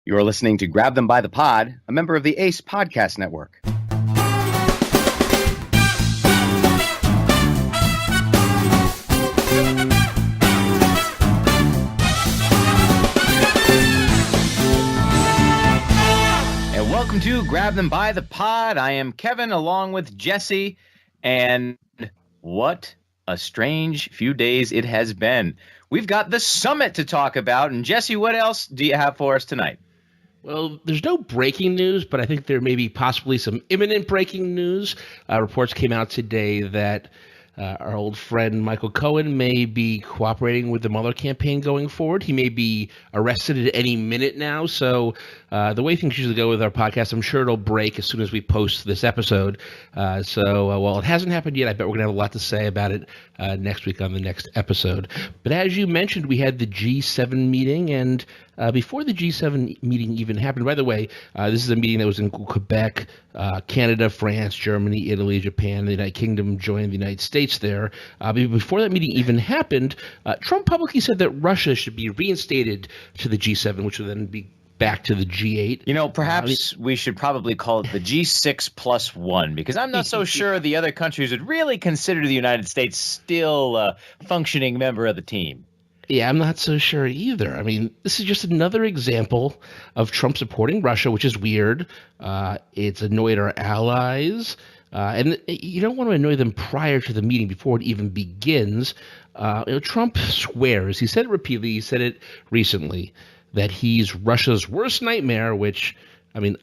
You're listening to Grab Them by the Pod, a member of the ACE Podcast Network. And welcome to Grab Them by the Pod. I am Kevin along with Jesse, and what a strange few days it has been. We've got the summit to talk about, and Jesse, what else do you have for us tonight? Well, there's no breaking news, but I think there may be possibly some imminent breaking news. Reports came out today that our old friend Michael Cohen may be cooperating with the Mueller campaign going forward. He may be arrested at any minute now. So the way things usually go with our podcast, I'm sure it'll break as soon as we post this episode. While it hasn't happened yet, I bet we're going to have a lot to say about it next week on the next episode. But as you mentioned, we had the G7 meeting, and before the G7 meeting even happened, by the way, this is a meeting that was in Quebec. Canada, France, Germany, Italy, Japan, the United Kingdom joined the United States there. Before that meeting even happened, Trump publicly said that Russia should be reinstated to the G7, which would then be back to the G8. You know, perhaps we should probably call it the G6 plus one, because I'm not so sure the other countries would really consider the United States still a functioning member of the team. Yeah, I'm not so sure either. I mean, this is just another example of Trump supporting Russia, which is weird. It's annoyed our allies. And you don't want to annoy them prior to the meeting before it even begins. Trump swears, he said it repeatedly, he said it recently, that he's Russia's worst nightmare, which, I mean,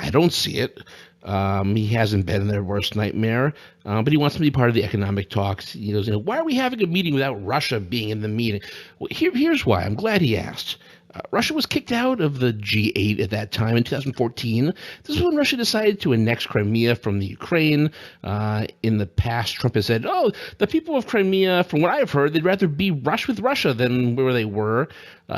I don't see it. He hasn't been their worst nightmare, but he wants to be part of the economic talks. He goes, why are we having a meeting without Russia being in the meeting? Well, here's why. I'm glad he asked. Russia was kicked out of the G8 at that time in 2014. This is when Russia decided to annex Crimea from the Ukraine. In the past, Trump has said, the people of Crimea, from what I've heard, they'd rather be with Russia than where they were.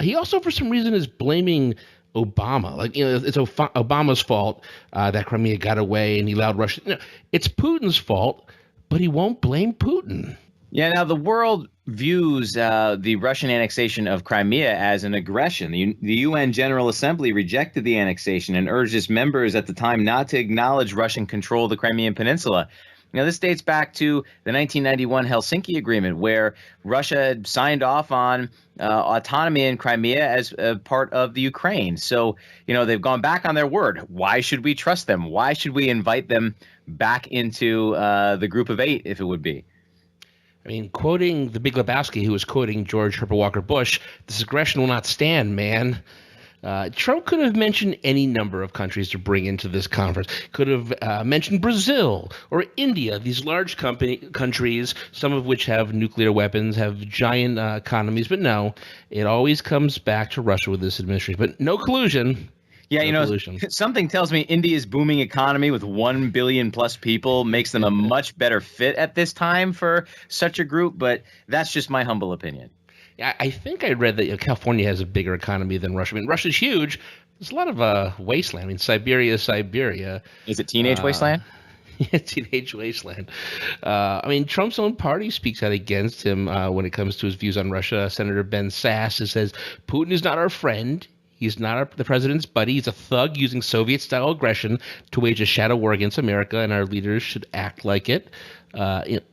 He also, for some reason, is blaming Obama. It's Obama's fault that Crimea got away and he allowed Russia. It's Putin's fault, but he won't blame Putin. Yeah, now the world views the Russian annexation of Crimea as an aggression. The UN General Assembly rejected the annexation and urged its members at the time not to acknowledge Russian control of the Crimean Peninsula. Now, this dates back to the 1991 Helsinki Agreement, where Russia had signed off on autonomy in Crimea as a part of the Ukraine. So, they've gone back on their word. Why should we trust them? Why should we invite them back into the group of eight, if it would be? I mean, quoting the Big Lebowski, who was quoting George Herbert Walker Bush, this aggression will not stand, man. Trump could have mentioned any number of countries to bring into this conference. Could have mentioned Brazil or India, these large countries, some of which have nuclear weapons, have giant economies. But no, it always comes back to Russia with this administration. But no collusion. Yeah, something tells me India's booming economy with 1 billion plus people makes them a much better fit at this time for such a group. But that's just my humble opinion. I think I read that California has a bigger economy than Russia. I mean, Russia's huge. There's a lot of wasteland. I mean, Siberia. Is it teenage wasteland? Yeah, teenage wasteland. I mean, Trump's own party speaks out against him when it comes to his views on Russia. Senator Ben Sasse says, Putin is not our friend. He's not the president's buddy. He's a thug using Soviet-style aggression to wage a shadow war against America, and our leaders should act like it.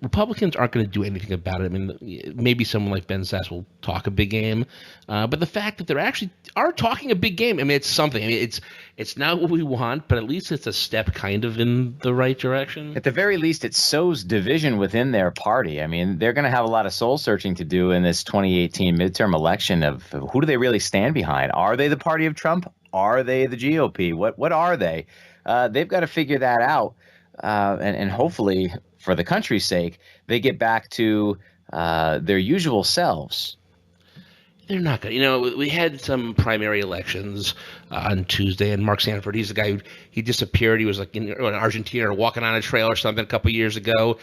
Republicans aren't going to do anything about it. I mean, maybe someone like Ben Sasse will talk a big game, but the fact that they actually are talking a big game, I mean, it's something. I mean, it's not what we want, but at least it's a step kind of in the right direction. At the very least, it sows division within their party. I mean, they're going to have a lot of soul searching to do in this 2018 midterm election of who do they really stand behind? Are they the party of Trump? Are they the GOP? What are they? They've got to figure that out, and hopefully, for the country's sake, they get back to their usual selves. They're not good. We had some primary elections on Tuesday, and Mark Sanford, he's the guy he disappeared. He was like in Argentina or walking on a trail or something a couple years ago.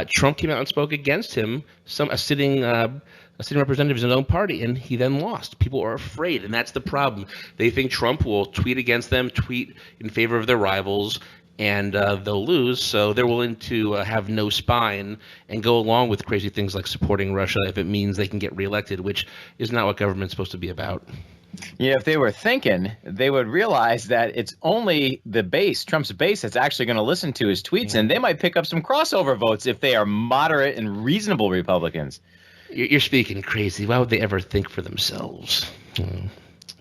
Trump came out and spoke against him, a sitting representative of his own party, and he then lost. People are afraid, and that's the problem. They think Trump will tweet against them, tweet in favor of their rivals, and they'll lose, so they're willing to have no spine and go along with crazy things like supporting Russia if it means they can get reelected, which is not what government's supposed to be about. Yeah, if they were thinking, they would realize that it's only the base, Trump's base, that's actually going to listen to his tweets, and they might pick up some crossover votes if they are moderate and reasonable Republicans. You're speaking crazy. Why would they ever think for themselves?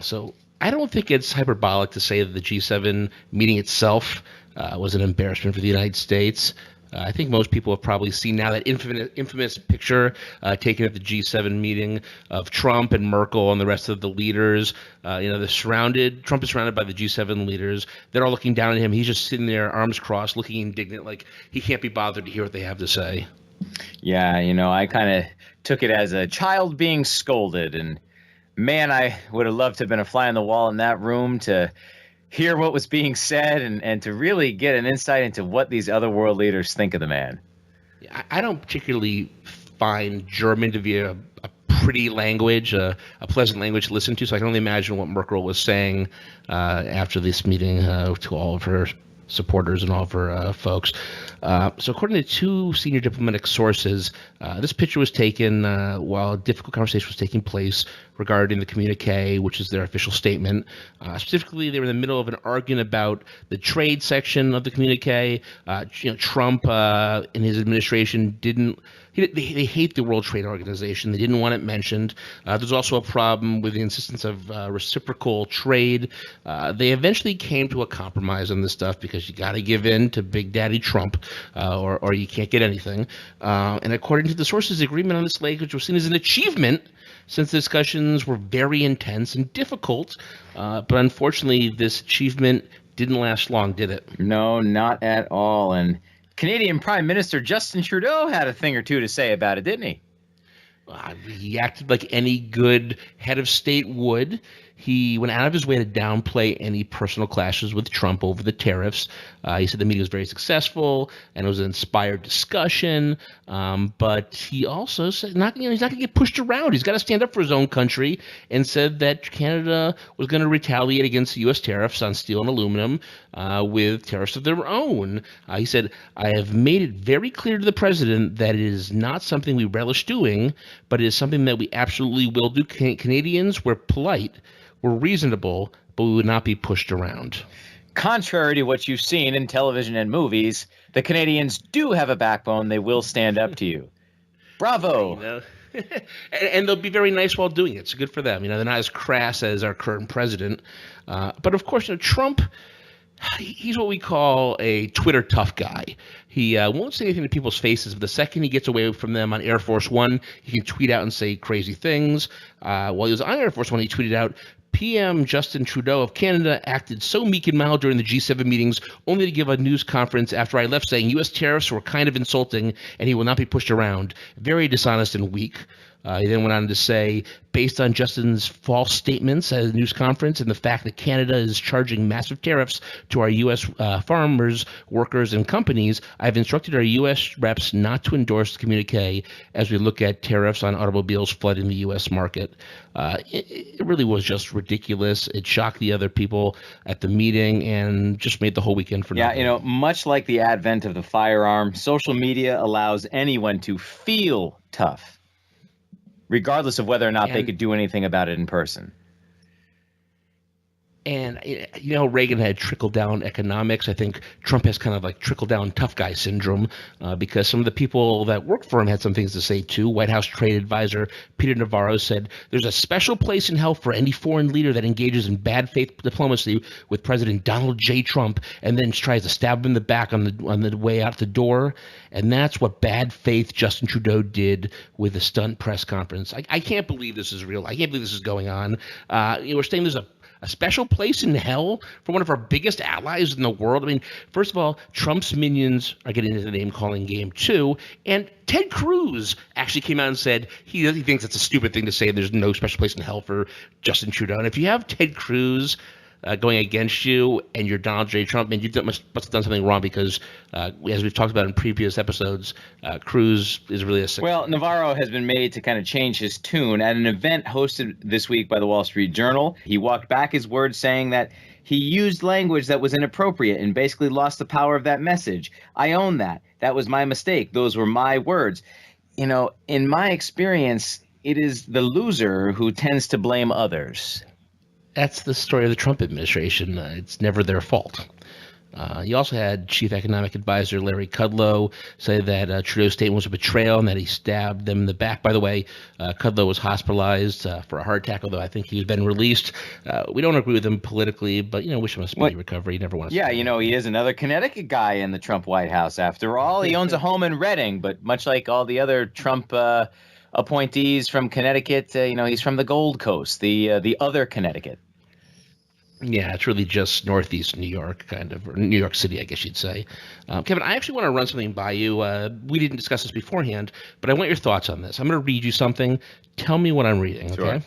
So I don't think it's hyperbolic to say that the G7 meeting itself was an embarrassment for the United States. I think most people have probably seen now that infamous picture taken at the G7 meeting of Trump and Merkel and the rest of the leaders. Trump is surrounded by the G7 leaders. They're all looking down at him. He's just sitting there, arms crossed, looking indignant, like he can't be bothered to hear what they have to say. Yeah, I kind of took it as a child being scolded. And man, I would have loved to have been a fly on the wall in that room to hear what was being said and to really get an insight into what these other world leaders think of the man. I don't particularly find German to be a pretty language, a pleasant language to listen to, so I can only imagine what Merkel was saying after this meeting to all of her supporters and all of her folks. So according to two senior diplomatic sources, this picture was taken while a difficult conversation was taking place regarding the communique, which is their official statement. Specifically, they were in the middle of an argument about the trade section of the communique. Trump and his administration they hate the World Trade Organization. They didn't want it mentioned. There's also a problem with the insistence of reciprocal trade. They eventually came to a compromise on this stuff because you got to give in to Big Daddy Trump or you can't get anything. And according to the sources, agreement on this language was seen as an achievement since the discussions were very intense and difficult. But unfortunately, this achievement didn't last long, did it? No, not at all. And Canadian Prime Minister Justin Trudeau had a thing or two to say about it, didn't he? He acted like any good head of state would. He went out of his way to downplay any personal clashes with Trump over the tariffs. He said the meeting was very successful and it was an inspired discussion. But he also said he's not going to get pushed around. He's got to stand up for his own country, and said that Canada was going to retaliate against the U.S. tariffs on steel and aluminum with tariffs of their own. He said, "I have made it very clear to the president that it is not something we relish doing, but it is something that we absolutely will do. Canadians, we're polite. We're reasonable, but we would not be pushed around." Contrary to what you've seen in television and movies, the Canadians do have a backbone. They will stand up to you. Bravo. And they'll be very nice while doing it. So good for them. They're not as crass as our current president. But of course, Trump, he's what we call a Twitter tough guy. He won't say anything to people's faces, but the second he gets away from them on Air Force One, he can tweet out and say crazy things. While he was on Air Force One, he tweeted out, PM Justin Trudeau of Canada acted so meek and mild during the G7 meetings, only to give a news conference after I left saying U.S. tariffs were kind of insulting and he will not be pushed around. Very dishonest and weak. He then went on to say, based on Justin's false statements at a news conference and the fact that Canada is charging massive tariffs to our U.S. Farmers, workers, and companies, I've instructed our U.S. reps not to endorse the communique as we look at tariffs on automobiles flooding the U.S. market. It really was just ridiculous. It shocked the other people at the meeting and just made the whole weekend for nothing. Yeah, much like the advent of the firearm, social media allows anyone to feel tough, regardless of whether or not they could do anything about it in person. And, Reagan had trickle-down economics. I think Trump has kind of like trickle-down tough guy syndrome because some of the people that worked for him had some things to say, too. White House trade advisor Peter Navarro said, there's a special place in hell for any foreign leader that engages in bad faith diplomacy with President Donald J. Trump and then tries to stab him in the back on the way out the door. And that's what bad faith Justin Trudeau did with the stunt press conference. I can't believe this is real. I can't believe this is going on. We're saying there's a special place in hell for one of our biggest allies in the world. I mean, first of all, Trump's minions are getting into the name-calling game, too. And Ted Cruz actually came out and said he thinks it's a stupid thing to say there's no special place in hell for Justin Trudeau. And if you have Ted Cruz going against you and you're Donald J. Trump, and you must have done something wrong because, as we've talked about in previous episodes, Cruz is really a sick. Well, Navarro has been made to kind of change his tune at an event hosted this week by the Wall Street Journal. He walked back his words, saying that he used language that was inappropriate and basically lost the power of that message. I own that. That was my mistake. Those were my words. In my experience, it is the loser who tends to blame others. That's the story of the Trump administration. It's never their fault. You also had Chief Economic Advisor Larry Kudlow say that Trudeau's statement was a betrayal and that he stabbed them in the back. By the way, Kudlow was hospitalized for a heart attack, although I think he's been released. We don't agree with him politically, but, wish him a speedy recovery. You never want to. Yeah, he is another Connecticut guy in the Trump White House. After all, he owns a home in Reading, but much like all the other Trump appointees from Connecticut, he's from the Gold Coast, the other Connecticut. Yeah, it's really just northeast New York, kind of, or New York City, I guess you'd say. Kevin, I actually want to run something by you. We didn't discuss this beforehand, but I want your thoughts on this. I'm going to read you something. Tell me what I'm reading, okay? Sure.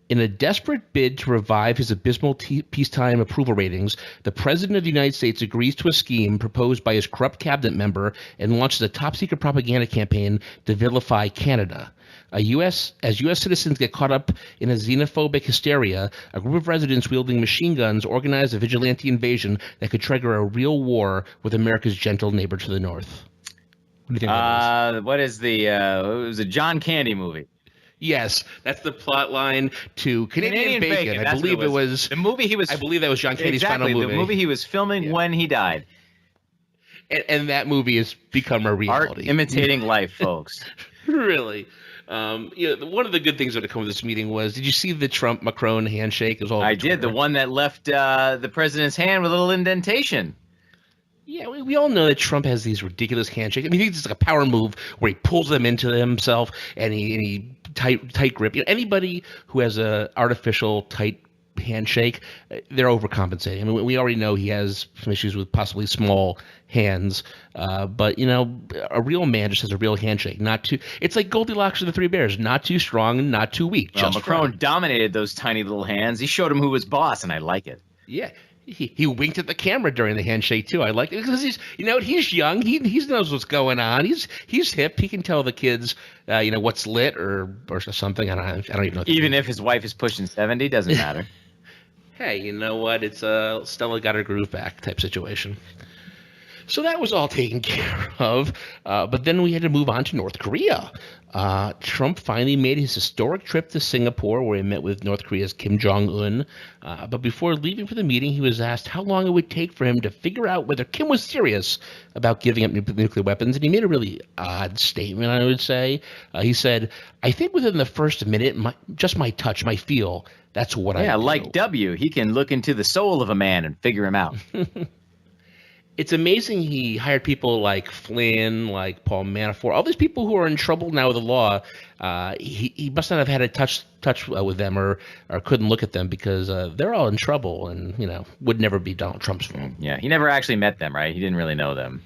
In a desperate bid to revive his abysmal peacetime approval ratings, the President of the United States agrees to a scheme proposed by his corrupt cabinet member and launches a top-secret propaganda campaign to vilify Canada. As U.S. citizens get caught up in a xenophobic hysteria, a group of residents wielding machine guns organize a vigilante invasion that could trigger a real war with America's gentle neighbor to the north. What do you think that is? What is it was a John Candy movie. Yes, that's the plot line to Canadian Bacon. I believe it was the movie he was. I believe that was John Candy's final movie. The movie he was filming when he died. And that movie has become a reality. Art imitating life, folks. Really. One of the good things that come with this meeting was, did you see the Trump-Macron handshake? It was all I did. The one that left the president's hand with a little indentation. Yeah, we all know that Trump has these ridiculous handshakes. I mean, it's like a power move where he pulls them into himself and he tight grip. Anybody who has a artificial tight handshake, they're overcompensating. I mean, we already know he has some issues with possibly small hands, but a real man just has a real handshake. Not too. It's like Goldilocks and the Three Bears: not too strong and not too weak. Well, Macron dominated those tiny little hands. He showed him who was boss, and I like it. Yeah. He winked at the camera during the handshake too. I like it because he's young. He knows what's going on. He's hip. He can tell the kids what's lit or something. I don't even know. Even if his wife is pushing 70, doesn't matter. Hey, you know what? It's a Stella got her groove back type situation. So that was all taken care of, but then we had to move on to North Korea. Trump finally made his historic trip to Singapore, where he met with North Korea's Kim Jong-un. But before leaving for the meeting, he was asked how long it would take for him to figure out whether Kim was serious about giving up nuclear weapons. And he made a really odd statement, I would say. He said, "I think within the first minute, just my touch, my feel, that's what I do." Yeah, like W. He can look into the soul of a man and figure him out. It's amazing he hired people like Flynn, like Paul Manafort, all these people who are in trouble now with the law. He must not have had a touch with them or couldn't look at them because they're all in trouble and, would never be Donald Trump's fault. Yeah, he never actually met them, right? He didn't really know them.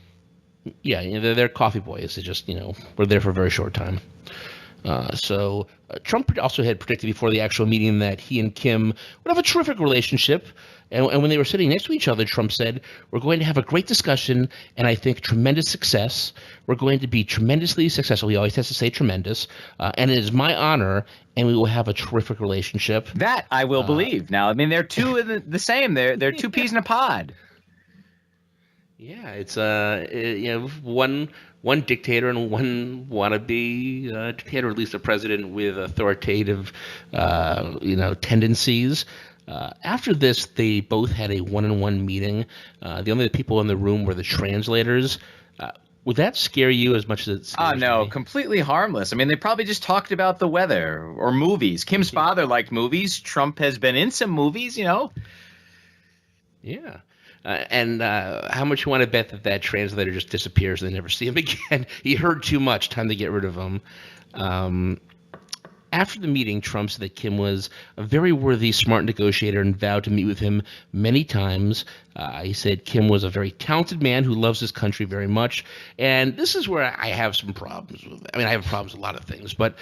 Yeah, they're coffee boys. They just, were there for a very short time. So Trump also had predicted before the actual meeting that he and Kim would have a terrific relationship. And when they were sitting next to each other, Trump said, "We're going to have a great discussion and I think tremendous success. We're going to be tremendously successful." He always has to say tremendous. And it is my honor, and we will have a terrific relationship. That I will believe. Now, I mean, they're two of the same. They're two peas in a pod. Yeah, it's one dictator and one wannabe dictator, at least a president with authoritative tendencies. After this, they both had a one-on-one meeting. The only people in the room were the translators. Would that scare you as much as it scares no, me? Completely harmless. I mean, they probably just talked about the weather or movies. Kim's father liked movies. Trump has been in some movies, Yeah. And how much you want to bet that translator just disappears and they never see him again? He heard too much. Time to get rid of him. After the meeting, Trump said that Kim was a very worthy, smart negotiator and vowed to meet with him many times. He said Kim was a very talented man who loves his country very much. And this is where I have some problems with. I mean, I have problems with a lot of things, but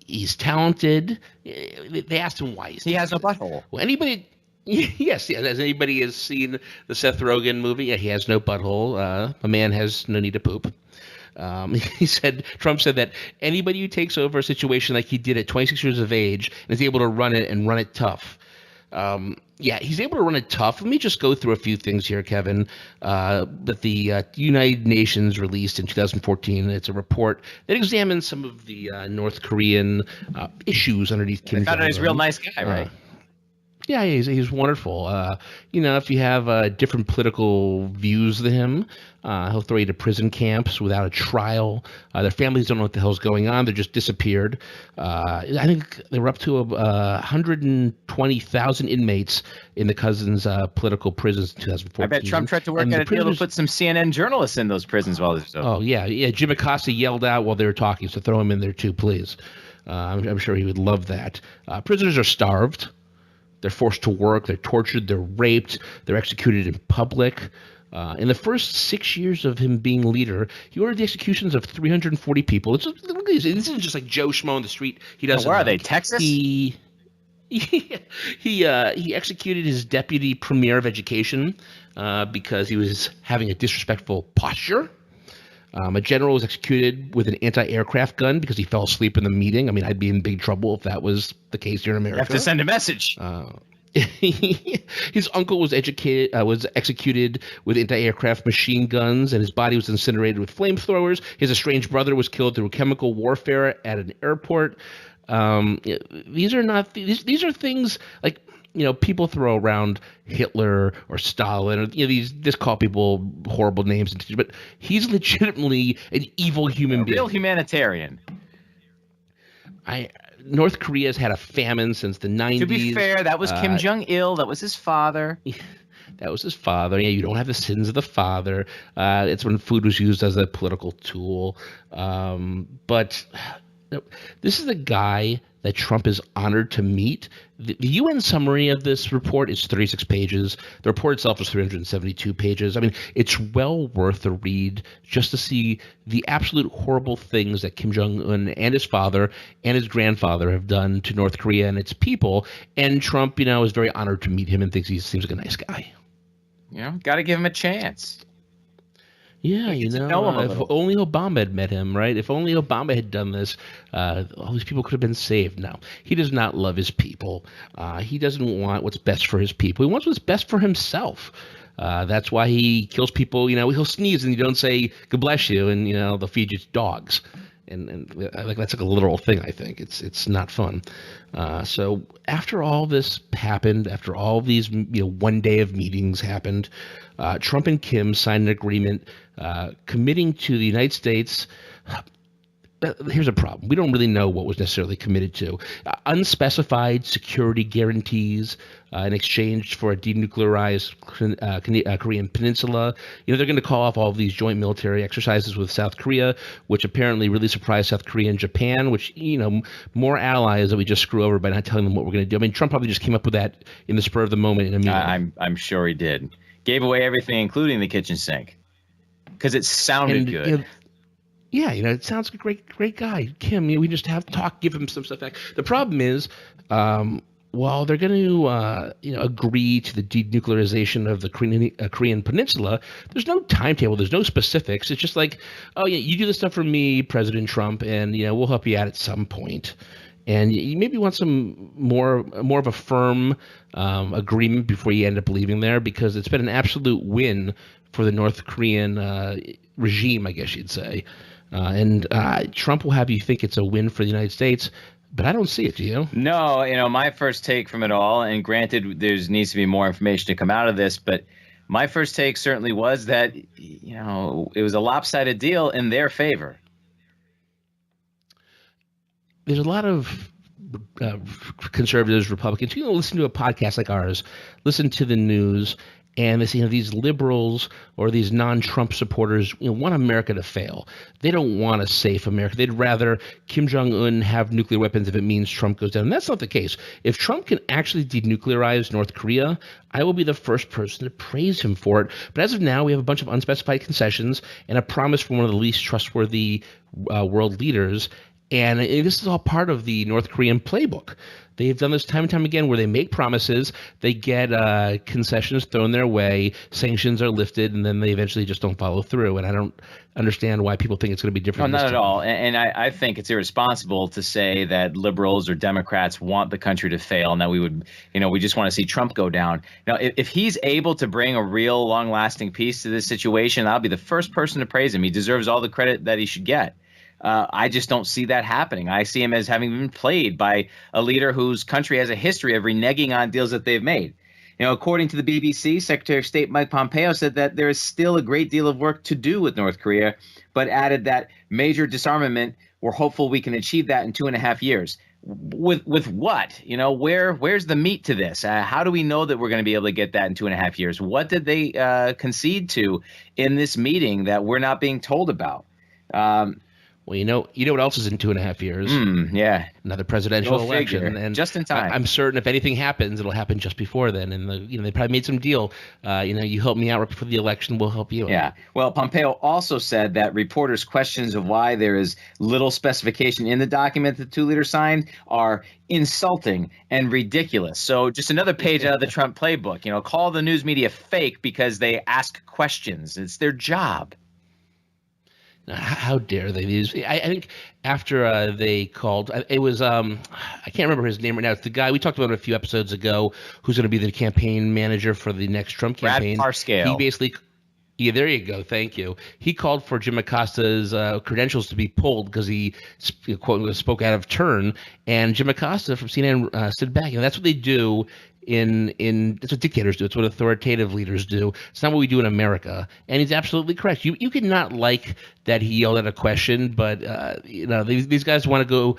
he's talented. They asked him why he has no butthole. Well, anybody... Yes, as anybody has seen the Seth Rogen movie, he has no butthole. A man has no need to poop. Trump said that anybody who takes over a situation like he did at 26 years of age and is able to run it and run it tough. He's able to run it tough. Let me just go through a few things here, Kevin, that the United Nations released in 2014. It's a report that examines some of the North Korean issues underneath Kim Jong-un. I thought he was a real nice guy, right? Yeah, he's wonderful. If you have different political views than him, he'll throw you to prison camps without a trial. Their families don't know what the hell's going on. They're just disappeared. I think they were up to 120,000 inmates in the Cousins political prisons in 2014. I bet Trump tried to work out a deal to put some CNN journalists in those prisons while they're so. Oh, yeah. Jim Acosta yelled out while they were talking, so throw him in there too, please. I'm sure he would love that. Prisoners are starved. They're forced to work. They're tortured. They're raped. They're executed in public. In the first 6 years of him being leader, he ordered the executions of 340 people. This isn't just like Joe Schmo in the street. He doesn't. Where are they? Texas? He executed his deputy premier of education because he was having a disrespectful posture. A general was executed with an anti-aircraft gun because he fell asleep in the meeting. I mean, I'd be in big trouble if that was the case here in America. You have to send a message. His uncle was executed with anti-aircraft machine guns, and his body was incinerated with flamethrowers. His estranged brother was killed through chemical warfare at an airport. These are things like, people throw around Hitler or Stalin, or just call people horrible names, but he's legitimately an evil human being. Real humanitarian. North Korea's had a famine since the 90s. To be fair, that was Kim Jong-il. That was his father. That was his father. Yeah, you don't have the sins of the father. It's when food was used as a political tool. But this is the guy that Trump is honored to meet. The UN summary of this report is 36 pages. The report itself is 372 pages. I mean, it's well worth a read just to see the absolute horrible things that Kim Jong-un and his father and his grandfather have done to North Korea and its people. And Trump, is very honored to meet him and thinks he seems like a nice guy. Got to give him a chance. Yeah, if only Obama had met him, right? If only Obama had done this, all these people could have been saved. No, he does not love his people. He doesn't want what's best for his people. He wants what's best for himself. That's why he kills people. He'll sneeze and you don't say, "God bless you," and, they'll feed you to dogs. And like that's like a literal thing. I think it's not fun. So after all this happened, after all these one day of meetings happened, Trump and Kim signed an agreement committing to the United States. Here's a problem. We don't really know what was necessarily committed to. Unspecified security guarantees in exchange for a denuclearized Korean peninsula. They're going to call off all of these joint military exercises with South Korea, which apparently really surprised South Korea and Japan, which, more allies that we just screw over by not telling them what we're going to do. I mean, Trump probably just came up with that in the spur of the moment in a meeting. I'm sure he did. Gave away everything, including the kitchen sink, because it sounded good. Yeah, it sounds like a great guy. Kim, we just have to talk, give him some stuff back. The problem is, while they're going to, agree to the denuclearization of the Korean peninsula, there's no timetable. There's no specifics. It's just like, oh, yeah, you do this stuff for me, President Trump, and, we'll help you out at some point. And you maybe want some more of a firm agreement before you end up leaving there, because it's been an absolute win for the North Korean regime, I guess you'd say. And Trump will have you think it's a win for the United States, but I don't see it, do you? No, my first take from it all, and granted, there needs to be more information to come out of this, but my first take certainly was that, it was a lopsided deal in their favor. There's a lot of conservatives, Republicans, listen to a podcast like ours, listen to the news, and they say, these liberals or these non-Trump supporters want America to fail. They don't want a safe America. They'd rather Kim Jong-un have nuclear weapons if it means Trump goes down. And that's not the case. If Trump can actually denuclearize North Korea, I will be the first person to praise him for it. But as of now, we have a bunch of unspecified concessions and a promise from one of the least trustworthy world leaders. And this is all part of the North Korean playbook. They've done this time and time again where they make promises, they get concessions thrown their way, sanctions are lifted, and then they eventually just don't follow through. And I don't understand why people think it's going to be different. No, not at all. And I think it's irresponsible to say that liberals or Democrats want the country to fail. Now we just want to see Trump go down. Now, if he's able to bring a real long-lasting peace to this situation, I'll be the first person to praise him. He deserves all the credit that he should get. I just don't see that happening. I see him as having been played by a leader whose country has a history of reneging on deals that they've made. According to the BBC, Secretary of State Mike Pompeo said that there is still a great deal of work to do with North Korea, but added that major disarmament, we're hopeful we can achieve that in 2.5 years. With what? Where's the meat to this? How do we know that we're going to be able to get that in 2.5 years? What did they concede to in this meeting that we're not being told about? Well, you know what else is in 2.5 years? Yeah, another presidential election, and just in time. I'm certain if anything happens, it'll happen just before then. And they probably made some deal. You help me out right before the election, we'll help you. Yeah. Well, Pompeo also said that reporters' questions of why there is little specification in the document the two leaders signed are insulting and ridiculous. So just another page out of the Trump playbook. Call the news media fake because they ask questions. It's their job. How dare they? I think after they called, it was I can't remember his name right now. It's the guy we talked about a few episodes ago who's going to be the campaign manager for the next Trump campaign. Brad Parscale. He basically, yeah, there you go. Thank you. He called for Jim Acosta's credentials to be pulled because he quote spoke out of turn, and Jim Acosta from CNN stood back. That's what they do. That's what dictators do. It's what authoritative leaders do. It's not what we do in America. And he's absolutely correct. You could not like that he yelled at a question, but these guys want to go,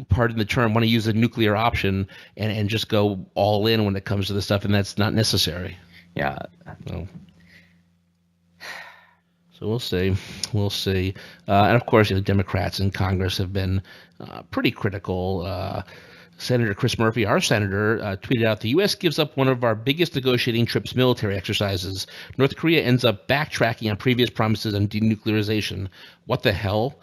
pardon the term, want to use a nuclear option and just go all in when it comes to this stuff, and that's not necessary. Yeah. So we'll see. We'll see. And of course, Democrats in Congress have been pretty critical. Senator Chris Murphy, our senator, tweeted out, the U.S. gives up one of our biggest negotiating trips military exercises. North Korea ends up backtracking on previous promises on denuclearization. What the hell?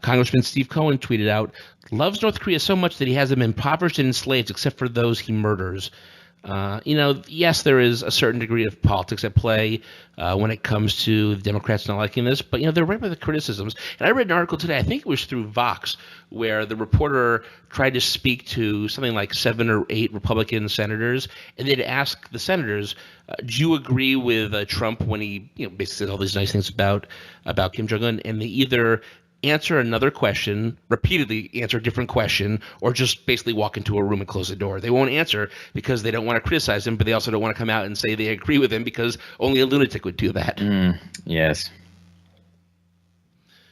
Congressman Steve Cohen tweeted out, loves North Korea so much that he has them impoverished and enslaved except for those he murders. Yes, there is a certain degree of politics at play when it comes to the Democrats not liking this, but they're right with the criticisms. And I read an article today, I think it was through Vox, where the reporter tried to speak to something like 7 or 8 Republican senators, and they'd ask the senators, do you agree with Trump when he basically said all these nice things about Kim Jong-un? And they either answer another question, repeatedly answer a different question, or just basically walk into a room and close the door. They won't answer because they don't want to criticize him, but they also don't want to come out and say they agree with him because only a lunatic would do that. Yes.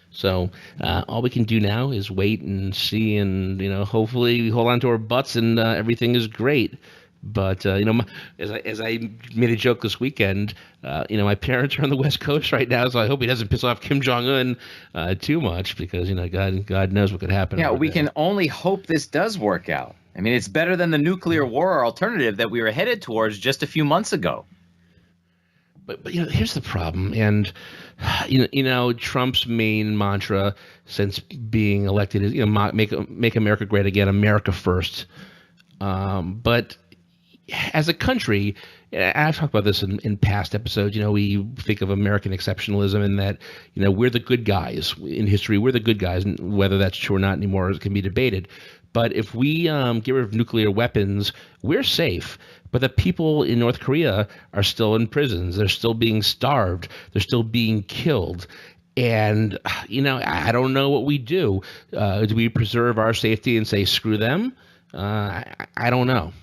So all we can do now is wait and see, and hopefully we hold on to our butts and everything is great. But as I made a joke this weekend, my parents are on the West Coast right now, so I hope he doesn't piss off Kim Jong-un too much because God knows what could happen. Yeah, we can only hope this does work out. I mean, it's better than the nuclear war alternative that we were headed towards just a few months ago. But here's the problem, and Trump's main mantra since being elected is make America great again, America first. But as a country, I've talked about this in past episodes, we think of American exceptionalism and that, we're the good guys in history. We're the good guys, and whether that's true or not anymore can be debated. But if we get rid of nuclear weapons, we're safe. But the people in North Korea are still in prisons. They're still being starved. They're still being killed. And, I don't know what we do. Do we preserve our safety and say, screw them? I don't know.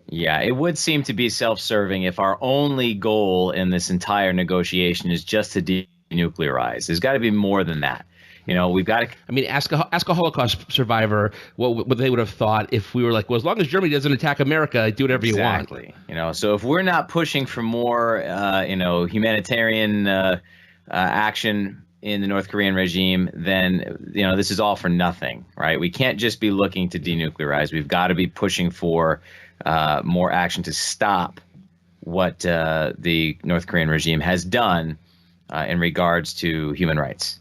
Yeah, it would seem to be self-serving if our only goal in this entire negotiation is just to denuclearize. There's got to be more than that. We've got to. I mean, ask a Holocaust survivor what they would have thought if we were like, well, as long as Germany doesn't attack America, do whatever you want. Exactly. So if we're not pushing for more, humanitarian action in the North Korean regime, then this is all for nothing, right? We can't just be looking to denuclearize. We've got to be pushing for more action to stop what the North Korean regime has done in regards to human rights.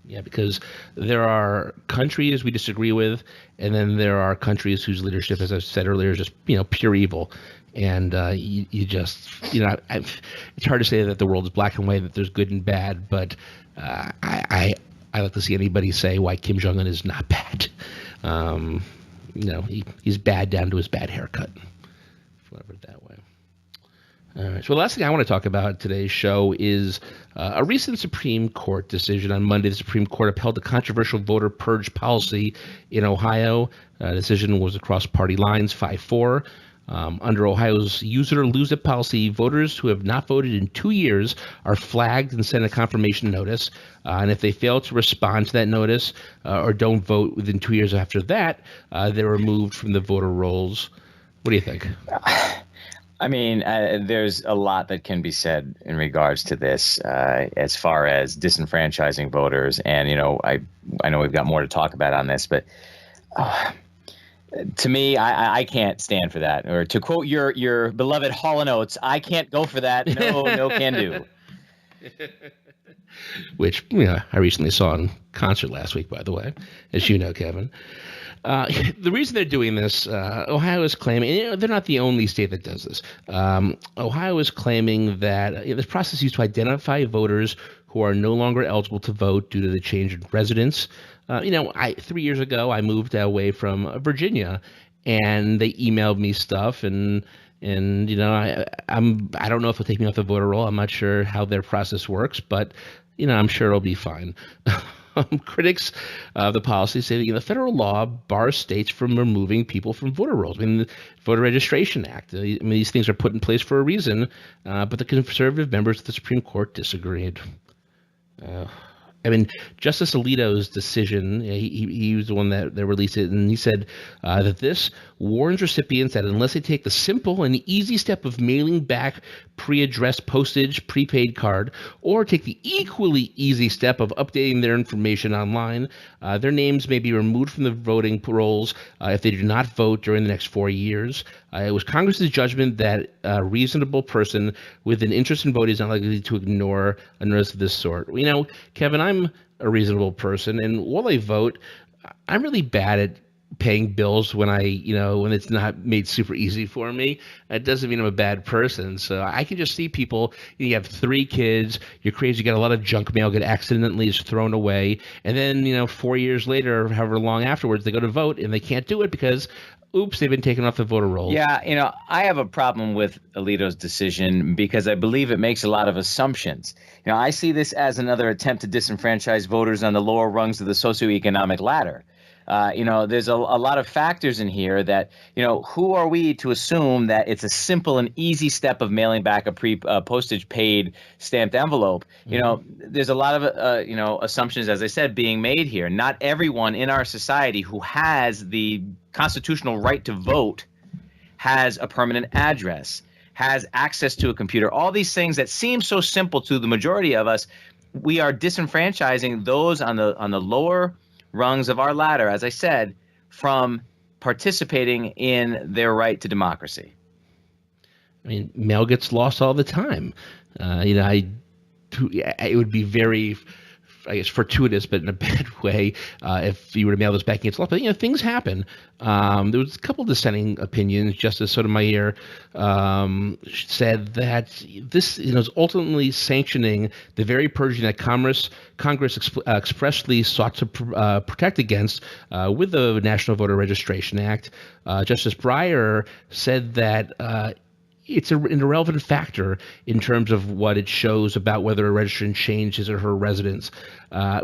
Yeah, because there are countries we disagree with, and then there are countries whose leadership, as I said earlier, is just pure evil. And you just it's hard to say that the world is black and white, that there's good and bad, but I like to see anybody say why Kim Jong-un is not bad. He's bad down to his bad haircut. Put it that way. All right. So the last thing I want to talk about in today's show is a recent Supreme Court decision. On Monday, the Supreme Court upheld the controversial voter purge policy in Ohio. The decision was across party lines, 5-4. Under Ohio's use it or lose it policy, voters who have not voted in 2 years are flagged and sent a confirmation notice. And if they fail to respond to that notice or don't vote within 2 years after that, they're removed from the voter rolls. What do you think? I mean, there's a lot that can be said in regards to this as far as disenfranchising voters. And, I know we've got more to talk about on this, but to me, I can't stand for that. Or to quote your beloved Hall & Oates, I can't go for that. No can do. Which I recently saw in concert last week, by the way, as you know, Kevin. The reason they're doing this, Ohio is claiming, they're not the only state that does this. Ohio is claiming that this process is used to identify voters who are no longer eligible to vote due to the change in residence. 3 years ago, I moved away from Virginia, and they emailed me stuff, and I don't know if they'll take me off the voter roll. I'm not sure how their process works, but I'm sure it'll be fine. Critics of the policy say that the federal law bars states from removing people from voter rolls. I mean, the Voter Registration Act. These things are put in place for a reason, but the conservative members of the Supreme Court disagreed. Justice Alito's decision, he was the one that released it, and he said that this warns recipients that unless they take the simple and easy step of mailing back pre-addressed postage prepaid card, or take the equally easy step of updating their information online, their names may be removed from the voting rolls if they do not vote during the next 4 years. It was Congress's judgment that a reasonable person with an interest in voting is not likely to ignore a notice of this sort. Kevin, I'm a reasonable person, and while I vote, I'm really bad at paying bills when when it's not made super easy for me. It doesn't mean I'm a bad person. So I can just see people, you have 3 kids, you're crazy, you got a lot of junk mail get accidentally is thrown away, and then 4 years later, however long afterwards, they go to vote and they can't do it because oops, they've been taken off the voter rolls. Yeah, I have a problem with Alito's decision because I believe it makes a lot of assumptions. I see this as another attempt to disenfranchise voters on the lower rungs of the socioeconomic ladder. There's a lot of factors in here that, who are we to assume that it's a simple and easy step of mailing back a postage paid stamped envelope? There's a lot of, assumptions, as I said, being made here. Not everyone in our society who has the constitutional right to vote has a permanent address, has access to a computer. All these things that seem so simple to the majority of us, we are disenfranchising those on the lower rungs of our ladder, as I said, from participating in their right to democracy. Mail gets lost all the time. It would be very, I guess, fortuitous, but in a bad way, if you were to mail this back and it's lost. But things happen. There was a couple of dissenting opinions. Justice Sotomayor said that this is ultimately sanctioning the very purging that Congress expressly sought to protect against with the National Voter Registration Act. Justice Breyer said that it's an irrelevant factor in terms of what it shows about whether a registrant changed his or her residence.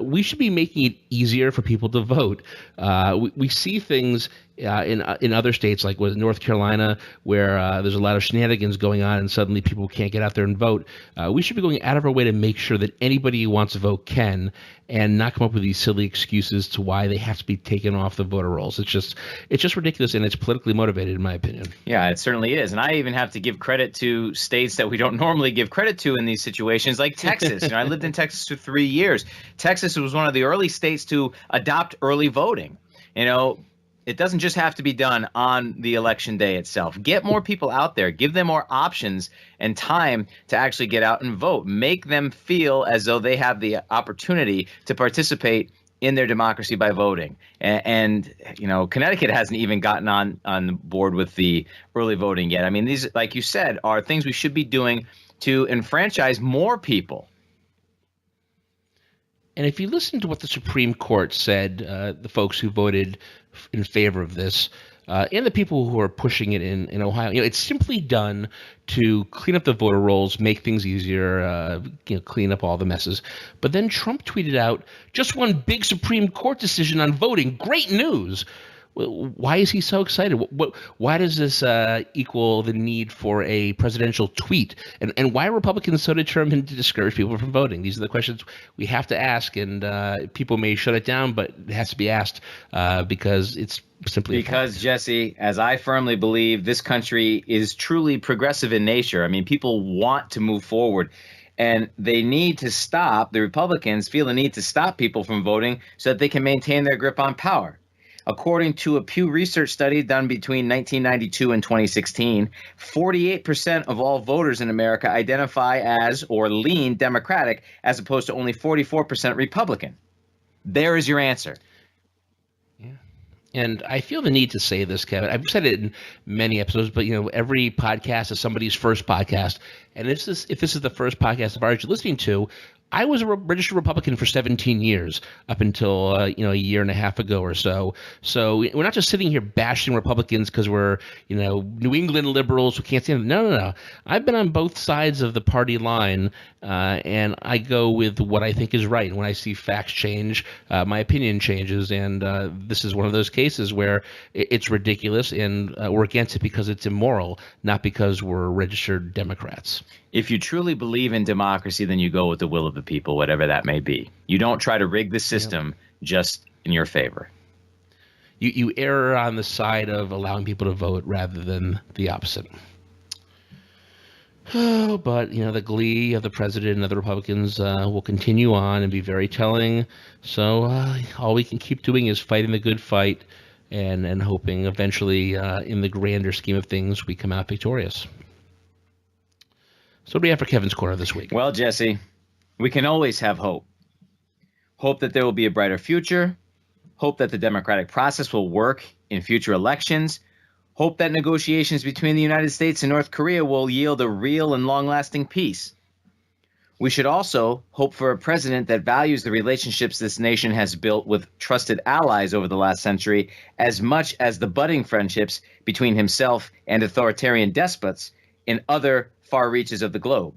We should be making it easier for people to vote. We see things in other states, like with North Carolina, where there's a lot of shenanigans going on and suddenly people can't get out there and vote. We should be going out of our way to make sure that anybody who wants to vote can, and not come up with these silly excuses to why they have to be taken off the voter rolls. It's just ridiculous, and it's politically motivated, in my opinion. Yeah, it certainly is. And I even have to give credit to states that we don't normally give credit to in these situations, like Texas. I lived in Texas for 3 years. Texas was one of the early states to adopt early voting. It doesn't just have to be done on the election day itself. Get more people out there. Give them more options and time to actually get out and vote. Make them feel as though they have the opportunity to participate in their democracy by voting. And Connecticut hasn't even gotten on board with the early voting yet. These, like you said, are things we should be doing to enfranchise more people. And if you listen to what the Supreme Court said, the folks who voted in favor of this, and the people who are pushing it in Ohio. It's simply done to clean up the voter rolls, make things easier, clean up all the messes. But then Trump tweeted out, just one big Supreme Court decision on voting. Great news. Why is he so excited? Why does this equal the need for a presidential tweet? And why are Republicans so determined to discourage people from voting? These are the questions we have to ask, and people may shut it down, but it has to be asked because it's simply because, Jesse, as I firmly believe, this country is truly progressive in nature. I mean, people want to move forward. And they need to stop, the Republicans feel the need to stop people from voting so that they can maintain their grip on power. According to a Pew Research study done between 1992 and 2016, 48% of all voters in America identify as or lean Democratic, as opposed to only 44% Republican. There is your answer. Yeah. And I feel the need to say this, Kevin. I've said it in many episodes, but every podcast is somebody's first podcast. And if this is the first podcast of ours you're listening to, I was a registered Republican for 17 years up until a year and a half ago or so. So we're not just sitting here bashing Republicans because we're New England liberals who can't stand them. No. I've been on both sides of the party line, and I go with what I think is right. And when I see facts change, my opinion changes. And this is one of those cases where it's ridiculous, and we're against it because it's immoral, not because we're registered Democrats. If you truly believe in democracy, then you go with the will of the people, whatever that may be. You don't try to rig the system just in your favor. You err on the side of allowing people to vote rather than the opposite. Oh, but, the glee of the president and other Republicans will continue on and be very telling. So all we can keep doing is fighting the good fight and hoping eventually, in the grander scheme of things, we come out victorious. So what do we have for Kevin's Corner this week? Well, Jesse, we can always have hope. Hope that there will be a brighter future. Hope that the democratic process will work in future elections. Hope that negotiations between the United States and North Korea will yield a real and long-lasting peace. We should also hope for a president that values the relationships this nation has built with trusted allies over the last century as much as the budding friendships between himself and authoritarian despots in other far reaches of the globe.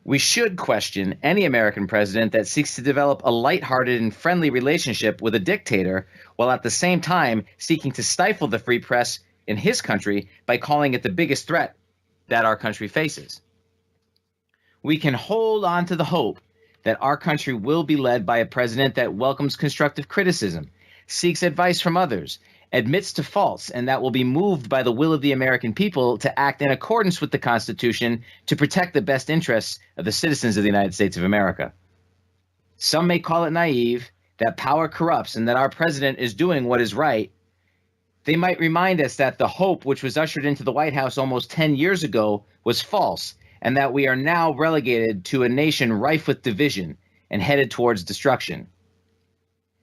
We should question any American president that seeks to develop a lighthearted and friendly relationship with a dictator while at the same time seeking to stifle the free press in his country by calling it the biggest threat that our country faces. We can hold on to the hope that our country will be led by a president that welcomes constructive criticism, seeks advice from others, admits to faults, and that will be moved by the will of the American people to act in accordance with the Constitution to protect the best interests of the citizens of the United States of America. Some may call it naive, that power corrupts, and that our president is doing what is right. They might remind us that the hope which was ushered into the White House almost 10 years ago was false, and that we are now relegated to a nation rife with division and headed towards destruction.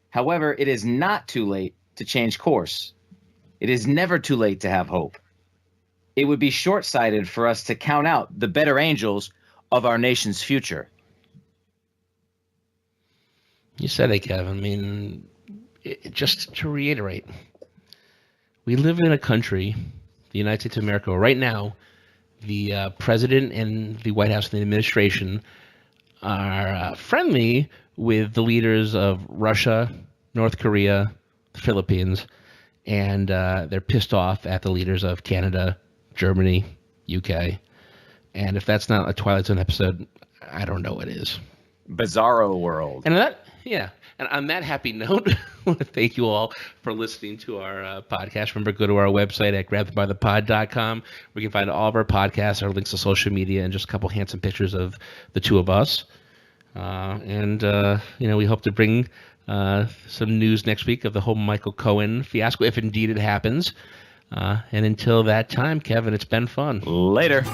However, it is not too late to change course. It is never too late to have hope. It would be short-sighted for us to count out the better angels of our nation's future. You said it, Kevin. I mean, just to reiterate, we live in a country, the United States of America, right now, the president and the White House and the administration are friendly with the leaders of Russia, North Korea, the Philippines, and they're pissed off at the leaders of Canada, Germany, UK. And if that's not a Twilight Zone episode, I don't know what is. Bizarro world. And on that happy note, I want to thank you all for listening to our podcast. Remember, go to our website at grabbybythepod.com, where you can find all of our podcasts, our links to social media, and just a couple handsome pictures of the two of us. We hope to bring some news next week of the whole Michael Cohen fiasco, if indeed it happens. And until that time, Kevin, it's been fun. Later.